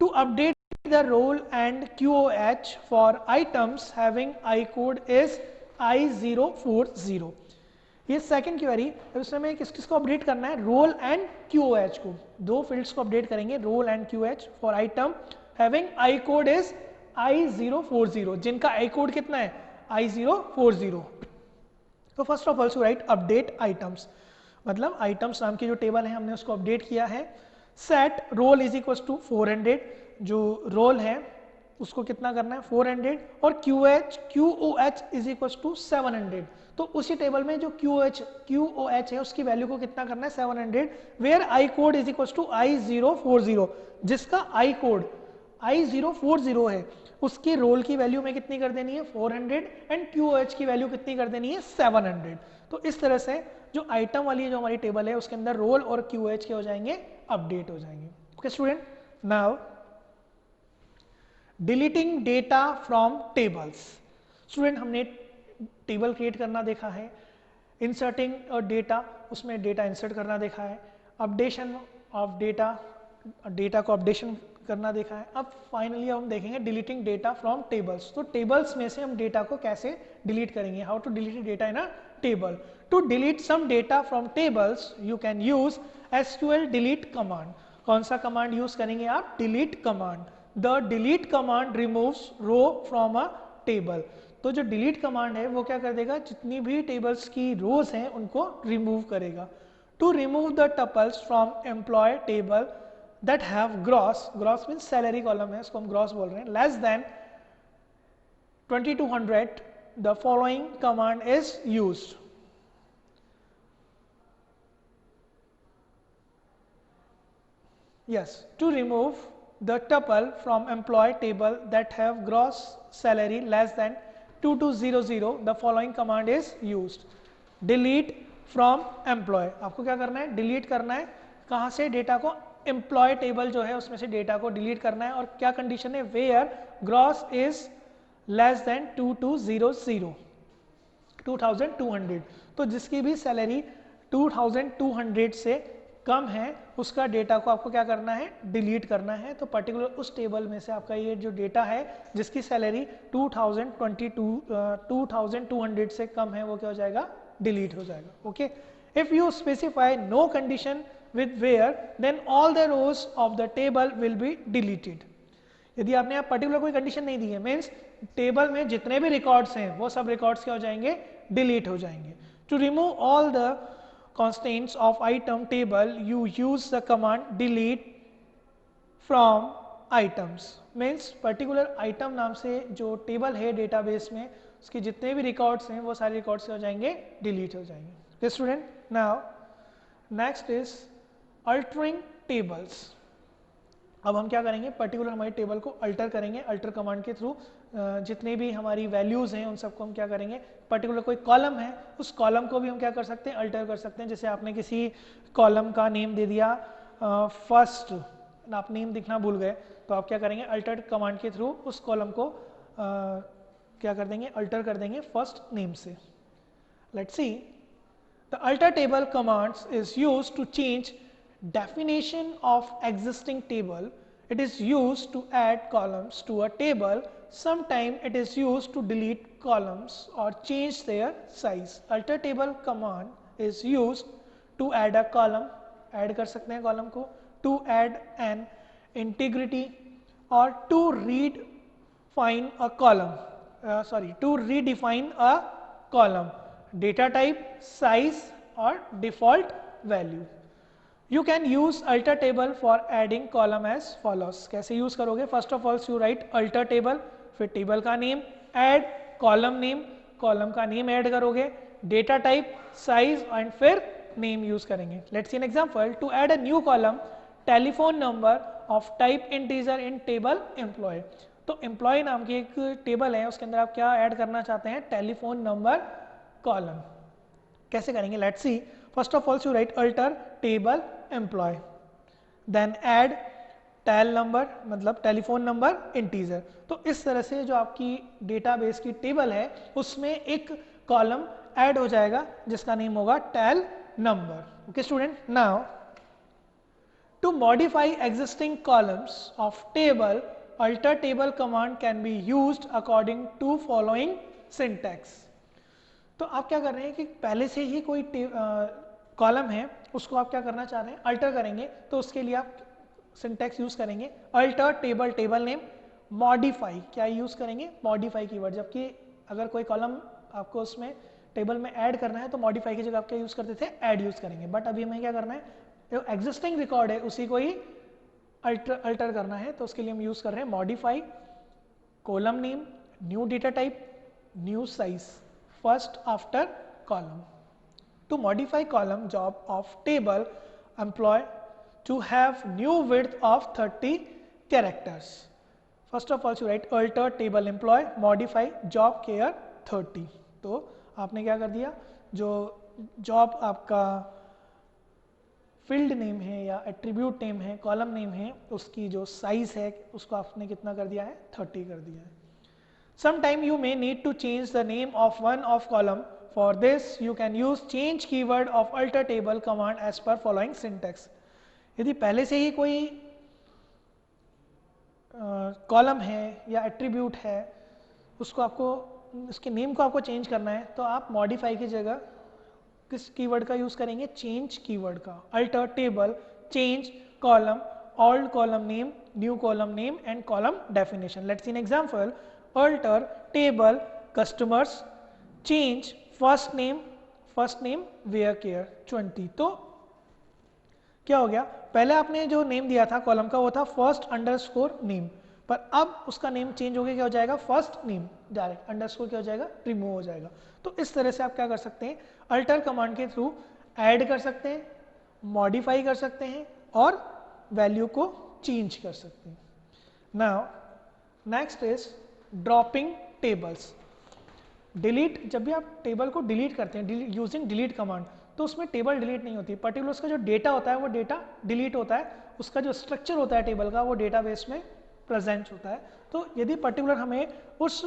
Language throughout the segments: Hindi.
To update the role and QoH for items having I code is I040. ये सेकंड क्वेरी, उसमें हमें किस को अपडेट करना है, रोल एंड QoH को, दो फील्ड्स को अपडेट करेंगे, ROL and QoH for item having I code is I040, जिनका आई कोड कितना है I040. तो first of all to write update items, मतलब आइटम्स नाम की जो टेबल है हमने उसको अपडेट किया है. Set ROL is equal to 400, जो रोल है उसको कितना करना है 400, और QoH इज इक्वल टू 700. तो उसी टेबल में जो QoH है उसकी वैल्यू को कितना करना है 700, where I code is equal to I040, जिसका आई कोड I040 है उसकी रोल की वैल्यू में कितनी कर देनी है 400 एंड QoH की वैल्यू कितनी कर देनी है 700. तो इस तरह से जो आइटम वाली जो हमारी टेबल है उसके अंदर रोल और QoH के हो जाएंगे, अपडेट हो जाएंगे. Okay student, now deleting data from tables. Student हमने टेबल क्रिएट करना देखा है, इंसर्टिंग और डेटा, उसमें डेटा इंसर्ट करना देखा है, अपडेशन ऑफ डेटा, डेटा को अपडेशन करना देखा है. अब फाइनली हम देखेंगे डिलीटिंग डेटा फ्रॉम टेबल्स. तो टेबल्स में से हम डेटा को कैसे डिलीट करेंगे, how to delete data in a table. To delete some data from tables you can use SQL delete command. कौन सा कमांड यूज करेंगे आप, delete command. The delete command removes row from a table. तो जो डिलीट कमांड है वो क्या कर देगा, जितनी भी टेबल्स की रोज हैं उनको रिमूव करेगा. To remove the tuples from employ table that have gross means salary column है, इसको हम gross बोल रहे हैं, less than 2200 the following command is used. Yes, to remove the tuple from employee table that have gross salary less than 2200 the following command is used. delete from employee, आपको क्या करना है, डिलीट करना है कहाँ से, डेटा को एम्प्लॉय टेबल जो है उसमें से डेटा को डिलीट करना है. और क्या कंडीशन है, where gross is less than 2200. तो जिसकी भी सैलरी 2200 से कम है उसका डेटा को आपको क्या करना है, डिलीट करना है. तो पर्टिकुलर उस टेबल में से आपका ये जो डेटा है जिसकी सैलरी 2200 से कम है वो क्या हो जाएगा, डिलीट हो जाएगा. Okay, if you specify no condition with where then all the rows of the table will be deleted. यदि आपने यहाँ पर्टिकुलर कोई कंडीशन नहीं दी है, मीन्स टेबल में जितने भी रिकॉर्ड्स हैं वो सब रिकॉर्ड्स क्या हो जाएंगे, डिलीट हो जाएंगे. To remove all the constraints of item table you use the command delete from items. Means particular item नाम से जो टेबल है डेटाबेस में उसके जितने भी रिकॉर्ड्स हैं वो सारे रिकॉर्ड्स हो जाएंगे, डिलीट हो जाएंगे. Student, now next is altering tables. अब हम क्या करेंगे, पर्टिकुलर हमारी टेबल को अल्टर करेंगे. अल्टर कमांड के थ्रू जितने भी हमारी वैल्यूज हैं उन सबको हम क्या करेंगे, पर्टिकुलर कोई कॉलम है उस कॉलम को भी हम क्या कर सकते हैं, अल्टर कर सकते हैं. जैसे आपने किसी कॉलम का नेम दे दिया फर्स्ट, आप नेम दिखना भूल गए तो आप क्या करेंगे, अल्टर कमांड के थ्रू उस कॉलम को क्या कर देंगे, अल्टर कर देंगे फर्स्ट नेम से. Let's see, the alter table commands is used to change definition of existing table. It is used to add columns to a table. Sometimes it is used to delete columns or change their size. Alter table command is used to add a column, add कर सकते हैं column को, to add an integrity or to redefine a column. To redefine a column. Data type, size or default value. You can use alter table for adding column as follows. कैसे यूज करोगे, first of all you write alter table, फिर टेबल का name, add column name, column का नेम ऐड करोगे, डेटा टाइप, साइज एंड फिर नेम यूज करेंगे. Let's see an example. To add a new column, telephone number of type integer in table employ. तो एम्प्लॉय नाम की एक टेबल है उसके अंदर आप क्या ऐड करना चाहते हैं, टेलीफोन नंबर कॉलम. कैसे करेंगे, let's see. First of all you write alter table employ, then add tel number मतलब टेलीफोन नंबर इंटीजर. तो इस तरह से जो आपकी डेटाबेस की टेबल है उसमें एक कॉलम ऐड हो जाएगा जिसका नेम होगा tel number. Okay student, now To modify existing columns of table, alter table command can be used according to following syntax. तो आप क्या कर रहे हैं कि पहले से ही कोई कॉलम है उसको आप क्या करना चाह रहे हैं, अल्टर करेंगे, तो उसके लिए आप सिंटैक्स यूज करेंगे alter table table name, modify क्या यूज करेंगे, मॉडिफाई कीवर्ड। जबकि अगर कोई कॉलम आपको उसमें टेबल में ऐड करना है तो मॉडिफाई की जगह आप क्या यूज करते थे, ऐड यूज करेंगे। बट अभी हमें क्या करना है, जो एग्जिस्टिंग रिकॉर्ड है उसी को ही अल्टर करना है, तो उसके लिए हम यूज कर रहे हैं modify column name, new data type, new size, first after column. To modify column job of table employee to have new width of 30 characters. First of all you write alter table employee modify job care 30। तो आपने क्या कर दिया, जो जॉब आपका फील्ड नेम है या एट्रीब्यूट नेम है, कॉलम नेम है, उसकी जो साइज है उसको आपने कितना कर दिया है, 30 कर दिया है। Sometime you may need to change the name of one of column. For this you can use change keyword of alter table command as per following syntax। यदि पहले से ही कोई कॉलम है या एट्रीब्यूट है, उसको आपको उसके नेम को आपको चेंज करना है, तो आप मॉडिफाई की जगह किस कीवर्ड का यूज करेंगे, चेंज कीवर्ड का। Alter table change column old column name new column name and column definition. Let's see an example, alter table customers change first name varchar 20। तो क्या हो गया, पहले आपने जो नेम दिया था कॉलम का वो था फर्स्ट अंडरस्कोर नेम, पर अब उसका नेम चेंज हो गया, क्या हो जाएगा, फर्स्ट नेम, डायरेक्ट अंडरस्कोर क्या हो जाएगा, रिमूव हो जाएगा। तो इस तरह से आप क्या कर सकते हैं, अल्टर कमांड के थ्रू ऐड कर सकते हैं, मॉडिफाई कर सकते हैं और वैल्यू को चेंज कर सकते हैं। Now next is dropping tables. Delete, जब भी आप टेबल को डिलीट करते हैं यूजिंग डिलीट कमांड, तो उसमें टेबल डिलीट नहीं होती, पर्टिकुलर उसका जो डेटा होता है वो डेटा डिलीट होता है, उसका जो स्ट्रक्चर होता है टेबल का वो डेटाबेस में प्रेजेंट होता है। तो यदि पर्टिकुलर हमें उस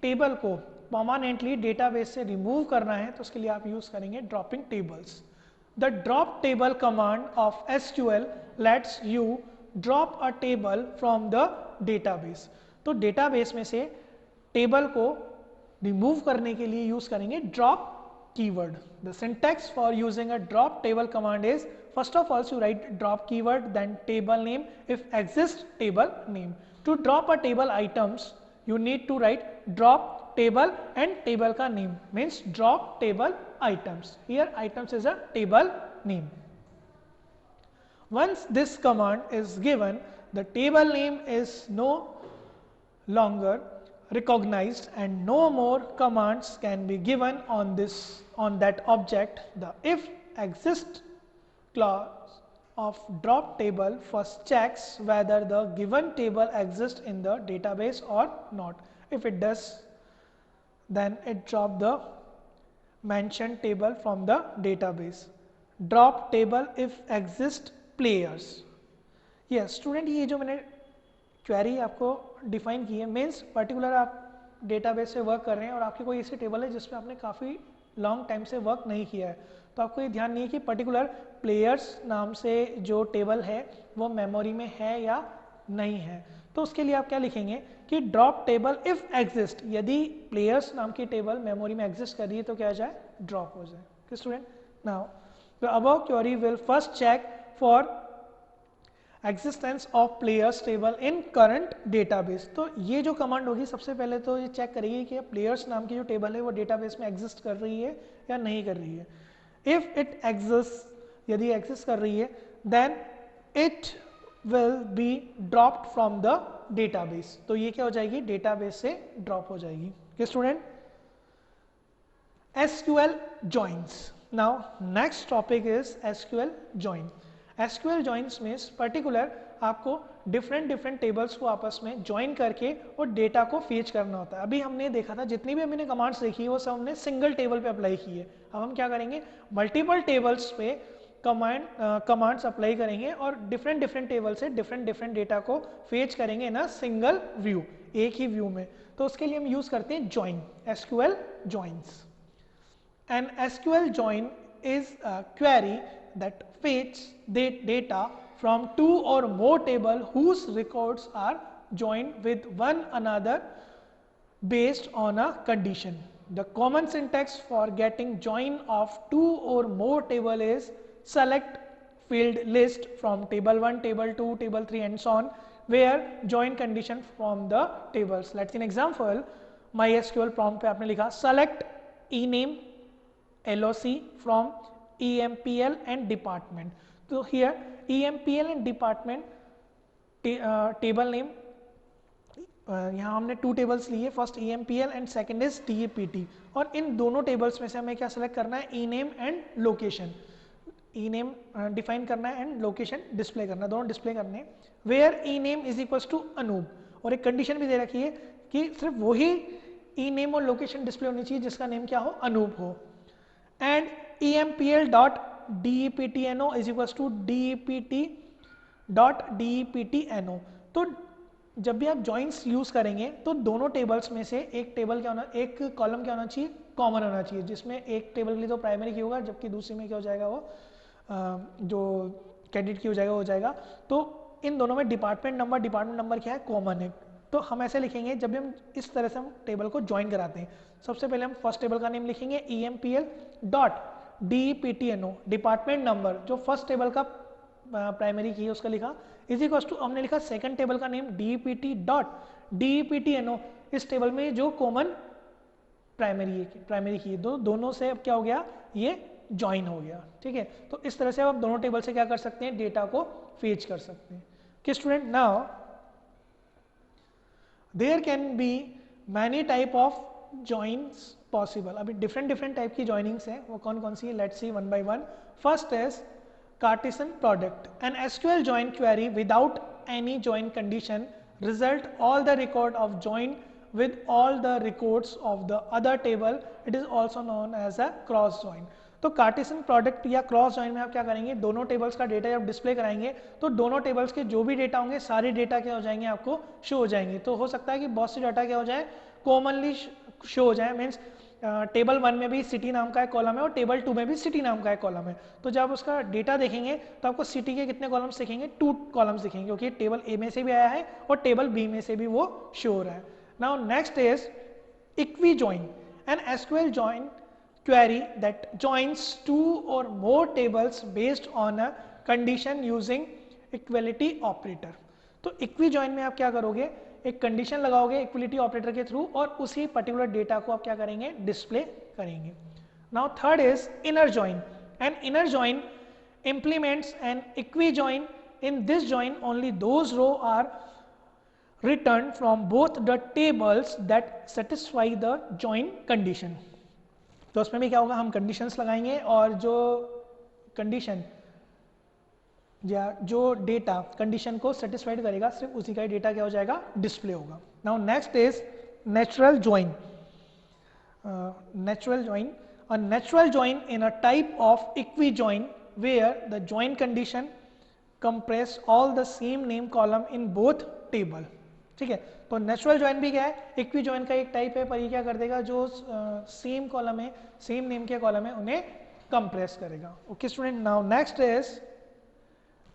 टेबल को परमानेंटली डेटाबेस से रिमूव करना है, तो उसके लिए आप यूज करेंगे dropping tables. The drop table command of SQL let's you drop a table from the database. तो डेटाबेस में से टेबल को रिमूव करने के लिए यूज करेंगे drop keyword. The syntax for using a drop table command is, first of all you write drop keyword then table name if exist table name. To drop a table items you need to write drop table and table ka name, means drop table items. Here items is a table name. Once this command is given, the table name is no longer recognized and no more commands can be given on that object. The if exist clause of drop table first checks whether the given table exists in the database or not. If it does, then it drop the mentioned table from the database. Drop table if exist players. Yes student, ये जो मैंने क्वेरी आपको डिफाइन की है, मीन्स पर्टिकुलर आप डेटाबेस से वर्क कर रहे हैं और आपकी कोई ऐसी टेबल है जिसमें आपने काफ़ी लॉन्ग टाइम से वर्क नहीं किया है, तो आपको ये ध्यान नहीं है कि पर्टिकुलर प्लेयर्स नाम से जो टेबल है वो मेमोरी में है या नहीं है। तो उसके लिए आप क्या लिखेंगे कि ड्रॉप टेबल इफ एग्जिस्ट, यदि प्लेयर्स नाम की टेबल मेमोरी में एग्जिस्ट कर रही है तो क्या हो जाए, ड्रॉप हो जाए। Okay student, now the above query will first check for existence of players table in current database. तो ये जो कमांड होगी सबसे पहले तो ये चेक करेगी कि प्लेयर्स नाम की जो टेबल है वो डेटाबेस में एग्जिस्ट कर रही है या नहीं कर रही है। इफ इट एग्जिस्ट, यदि एग्जिस्ट कर रही है, then it will be dropped from the database. तो ये क्या हो जाएगी, डेटाबेस से ड्रॉप हो जाएगी। Okay student, SQL joins. Now next topic is SQL join. SQL joins means particular आपको डिफरेंट टेबल्स को आपस में ज्वाइन करके और डेटा को फेच करना होता है। अभी हमने देखा था, जितनी भी हमने कमांड्स देखी वो सब हमने सिंगल टेबल पे अप्लाई की है। अब हम क्या करेंगे, मल्टीपल टेबल्स पे कमांड्स अप्लाई करेंगे और डिफरेंट टेबल से डिफरेंट डेटा को फेच करेंगे इन अ सिंगल व्यू, एक ही व्यू में। तो उसके लिए हम यूज करते हैं join, SQL joins. An SQL join is a query that fetch the data from two or more table whose records are joined with one another based on a condition. The common syntax for getting join of two or more table is select field list from table 1, table 2, table 3 and so on, where join condition from the tables. Let's see an example. MySQL prompt पे आपने लिखा select ename LOC from EMPL and department. तो here EMPL and department table name यहाँ हमने 2 टेबल्स लिए, first EMPL and second is DEPT, और इन दोनों टेबल्स में से हमें क्या सेलेक्ट करना है, ई-नेम एंड लोकेशन. ई-नेम डिफाइन करना है एंड लोकेशन डिस्प्ले करना, दोनों डिस्प्ले करने हैं. Where ename is equals to Anoop, और एक कंडीशन भी दे रखी है कि सिर्फ वही ई-नेम और लोकेशन डिस्प्ले होनी चाहिए जिसका नेम क्या हो, अनूप हो. And EMPL.DEPTNO is equals to DEPT.DEPTNO. तो जब भी आप जॉइंट्स यूज करेंगे तो दोनों टेबल्स में से एक टेबल क्या होना, एक कॉलम क्या होना चाहिए, कॉमन होना चाहिए, जिसमें एक टेबल के लिए तो प्राइमरी की होगा जबकि दूसरी में क्या हो जाएगा, वो जो कैंडिडेट की हो जाएगा, हो जाएगा. तो इन दोनों में डिपार्टमेंट नंबर क्या है, कॉमन है. तो हम ऐसे लिखेंगे, जब भी हम इस तरह से हम टेबल को ज्वाइन कराते हैं, सबसे पहले हम फर्स्ट टेबल का नेम लिखेंगे EMPL.DEPTNO, डिपार्टमेंट नंबर जो फर्स्ट टेबल का प्राइमरी की है उसका लिखा, इज इक्वल टू हमने लिखा सेकंड टेबल का नेम DEPT.DEPTNO, इस टेबल में जो कॉमन प्राइमरी की है, दोनों से अब क्या हो गया, ये ज्वाइन हो गया. ठीक है, तो इस तरह से आप दोनों टेबल से क्या कर सकते हैं, डेटा को फेच कर सकते हैं. कि student now there can be many type of joins possible. अभी डिफरेंट टाइप की जॉइनिंग्स हैं, वो कौन कौन सी है, let's see one by one. First is Cartesian product. An SQL join query without any join condition result all the record of join with all the records of the other table. It is also known as a cross join. तो कार्टेशियन प्रोडक्ट या क्रॉस जॉइन में आप क्या करेंगे, दोनों टेबल्स का डेटा जब डिस्प्ले कराएंगे तो दोनों टेबल्स के जो भी डेटा होंगे सारे डेटा क्या हो जाएंगे, आपको शो हो जाएंगे. तो हो सकता है कि बहुत से डाटा क्या हो जाए, कॉमनली शो हो जाए. मीन्स टेबल 1 में भी सिटी नाम का एक कॉलम है और टेबल 2 में भी सिटी नाम का एक कॉलम है. तो जब उसका डेटा देखेंगे तो आपको सिटी के कितने कॉलम्स दिखेंगे, 2 कॉलम्स दिखेंगे, क्योंकि टेबल ए में से भी आया है और टेबल बी में से भी वो शो हो रहा है. Now next is equi join. An SQL join query that joins 2 or more tables based on a condition using equality operator. तो इक्वी जॉइन में आप क्या करोगे, एक कंडीशन लगाओगे इक्वलिटी ऑपरेटर के थ्रू और उसी पर्टिकुलर डेटा को आप क्या करेंगे, डिस्प्ले करेंगे. Now third is inner join. An inner join implements an equi join. In this join only those rows are returned from both the tables that satisfy the join condition. तो उसमें भी क्या होगा, हम कंडीशंस लगाएंगे और जो कंडीशन या जो डेटा कंडीशन को सेटिस्फाइड करेगा सिर्फ उसी का ही डेटा क्या हो जाएगा, डिस्प्ले होगा. Now next is natural join. Natural join, a natural join in a type of equi join where the join condition compares all the same name column in both table. ठीक है, तो नेचुरल ज्वाइन भी क्या है, इक्वी ज्वाइन का एक टाइप है, पर ये क्या कर देगा, जो सेम कॉलम है, सेम नेम के कॉलम है, उन्हें कंप्रेस करेगा. Okay student, now next is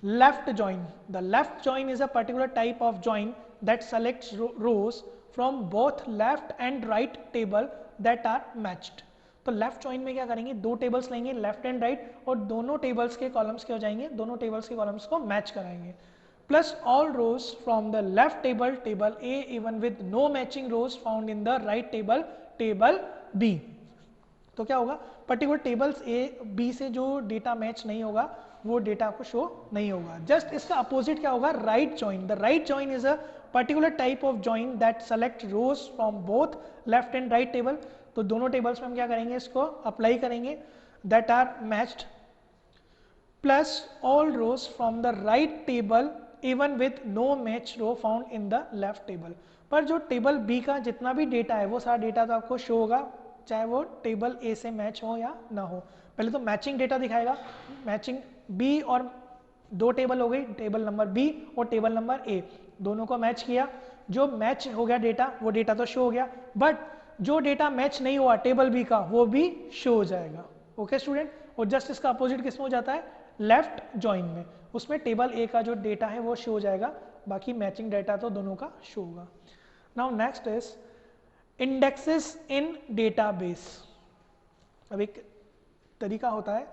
left join. The left join is a particular type of join that selects rows from both left and right table that are matched. तो लेफ्ट जॉइन में क्या करेंगे, दो टेबल्स लेंगे लेफ्ट एंड राइट और दोनों टेबल्स के कॉलम्स क्या हो जाएंगे, दोनों टेबल्स के कॉलम्स को मैच कराएंगे. Plus all rows from the left table table A even with no matching rows found in the right table table B. तो क्या होगा, पर्टिकुलर टेबल्स ए बी से जो डेटा मैच नहीं होगा वो डेटा आपको शो नहीं होगा. जस्ट इसका अपोजिट क्या होगा, right join. The right join is a particular type of join that select rows from both left and right table. तो दोनों टेबल्स में हम क्या करेंगे, इसको अप्लाई करेंगे, that are matched plus all rows from the right table even with no match row found in the left table. पर जो टेबल बी का जितना भी डेटा है वो सारा डेटा तो आपको शो होगा चाहे वो टेबल ए से मैच हो या ना हो. पहले तो मैचिंग डेटा दिखाएगा, मैचिंग बी और दो टेबल हो गई, टेबल नंबर बी और टेबल नंबर ए, दोनों को मैच किया, जो मैच हो गया डेटा वो डेटा तो शो हो गया, बट जो डेटा मैच नहीं हुआ टेबल बी का वो भी शो हो जाएगा. ओके स्टूडेंट, और जस्ट इसका अपोजिट किसमें हो जाता है, लेफ्ट जॉइन में, उसमें टेबल ए का जो डेटा है वो शो हो जाएगा, बाकी मैचिंग डेटा तो दोनों का शो होगा। Now next is indexes in database. अब एक तरीका होता है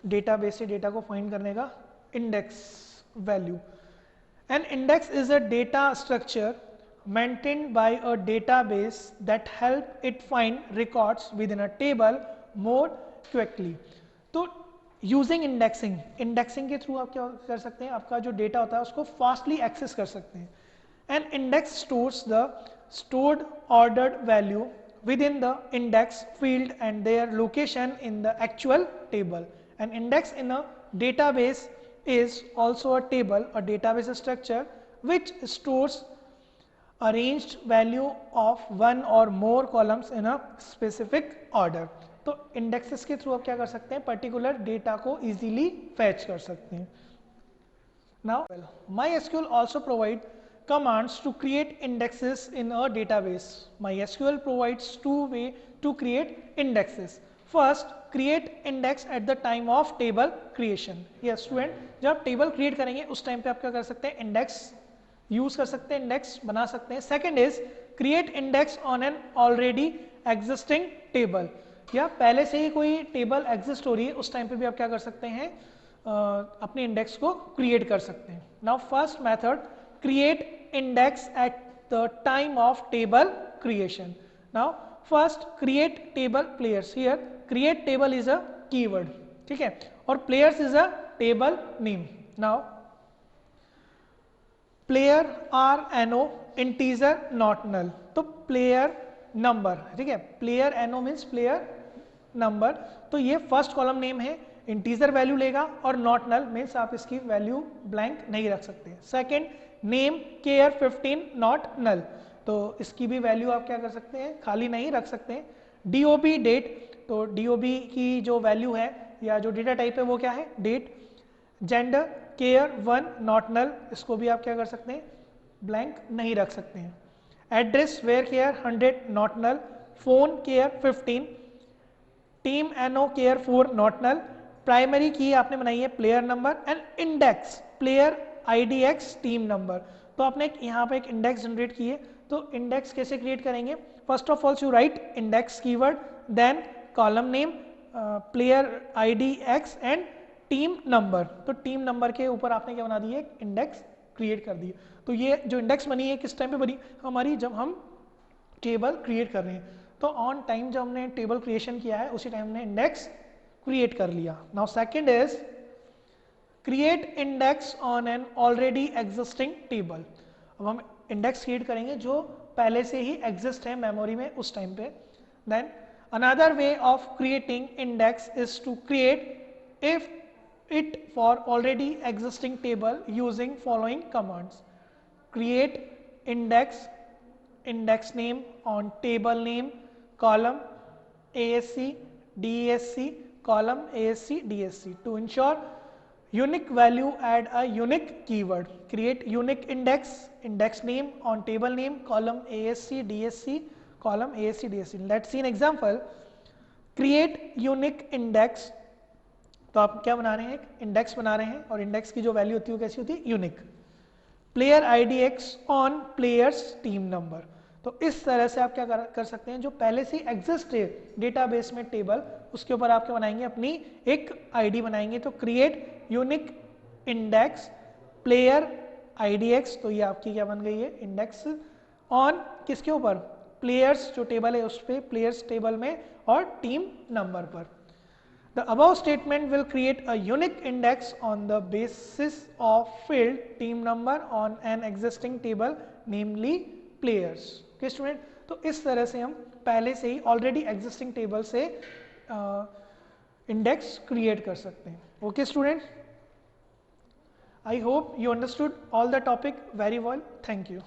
डेटाबेस से डेटा को फाइंड करने का, index value. An index is a data structure maintained by a database that help it find records within a table more quickly। तो यूजिंग इंडेक्सिंग, इंडेक्सिंग के थ्रू आप क्या कर सकते हैं, आपका जो डेटा होता है उसको फास्टली एक्सेस कर सकते हैं। An index stores the stored ordered value within the index field and their location in the actual table. An index in a database is also a table, a database structure which stores arranged value of one or more columns in a specific order। तो इंडेक्सेस के थ्रू आप क्या कर सकते हैं, पर्टिकुलर डेटा को इजीली फैच कर सकते हैं। Now MySQL also provide commands to create indexes in a database। MySQL provides two way to create indexes। First, create index at the time of table creation। Yes student, जब आप टेबल क्रिएट करेंगे उस टाइम पे आप क्या कर सकते हैं, इंडेक्स यूज कर सकते हैं, इंडेक्स बना सकते हैं। Second is create index on an already existing table, या पहले से ही कोई टेबल एग्जिस्ट हो रही है उस टाइम पे भी आप क्या कर सकते हैं, अपने इंडेक्स को क्रिएट कर सकते हैं। Now first method, create index at the time of table creation. Now first create table players. Here create table is a keyword, ठीक है, और players is a table name. Now player are no integer not null, तो प्लेयर नंबर, ठीक है, player no means player number, तो ये फर्स्ट कॉलम नेम है, इंटीजर वैल्यू लेगा, और नॉट नल मीन्स आप इसकी वैल्यू ब्लैंक नहीं रख सकते। सेकंड, नेम केयर 15 नॉट नल, तो इसकी भी वैल्यू आप क्या कर सकते हैं, खाली नहीं रख सकते हैं। डीओबी डेट, तो डीओबी की जो वैल्यू है या जो डेटा टाइप है वो क्या है, डेट। जेंडर केयर 1 नॉट नल, इसको भी आप क्या कर सकते हैं, ब्लैंक नहीं रख सकते हैं। Address varchar 100 not null, phone केयर 15, टीम एनो केयर 4 नॉट नल। प्राइमरी की आपने बनाई है player number, and index player IDX team number, तो आपने यहाँ पे एक इंडेक्स जनरेट की है। तो इंडेक्स कैसे क्रिएट करेंगे, first of all you write index keyword, then column name, player IDX and team number, तो टीम नंबर के ऊपर आपने क्या बना दी है, इंडेक्स क्रिएट कर दी। तो ये जो इंडेक्स बनी है किस टाइम पे बनी हमारी, जब हम टेबल क्रिएट कर रहे हैं, तो ऑन टाइम जब हमने टेबल क्रिएशन किया है उसी टाइम हमने इंडेक्स क्रिएट कर लिया। Now second is create index on an already existing table. अब हम इंडेक्स क्रिएट करेंगे जो पहले से ही एग्जिस्ट है मेमोरी में उस टाइम पे। Then another way of creating index is to create if it for already existing table using following commands: create index, index name on table name, column ASC DESC, column ASC DSC. To ensure unique value, add a unique keyword. Create unique index, index name on table name, column ASC DSC, column ASC DSC. Let's see an example. Create unique index, तो आप क्या बना रहे हैं, एक इंडेक्स बना रहे हैं, और इंडेक्स की जो वैल्यू होती है वो कैसी होती है, unique. Player IDX on players team number, तो इस तरह से आप क्या कर सकते हैं, जो पहले से एग्जिस्ट है डेटाबेस में टेबल, उसके ऊपर आप क्या बनाएंगे, अपनी एक आईडी बनाएंगे। तो create unique index player IDX, तो ये आपकी क्या बन गई है, इंडेक्स ऑन किसके ऊपर, प्लेयर्स जो टेबल है उस पर, प्लेयर्स टेबल में, और टीम नंबर पर। The above statement will create a unique index on the basis of field team number on an existing table, namely players। Okay student, तो इस तरह से हम पहले से ही already existing table से index create कर सकते हैं। Okay student, I hope you understood all the topic very well. Thank you.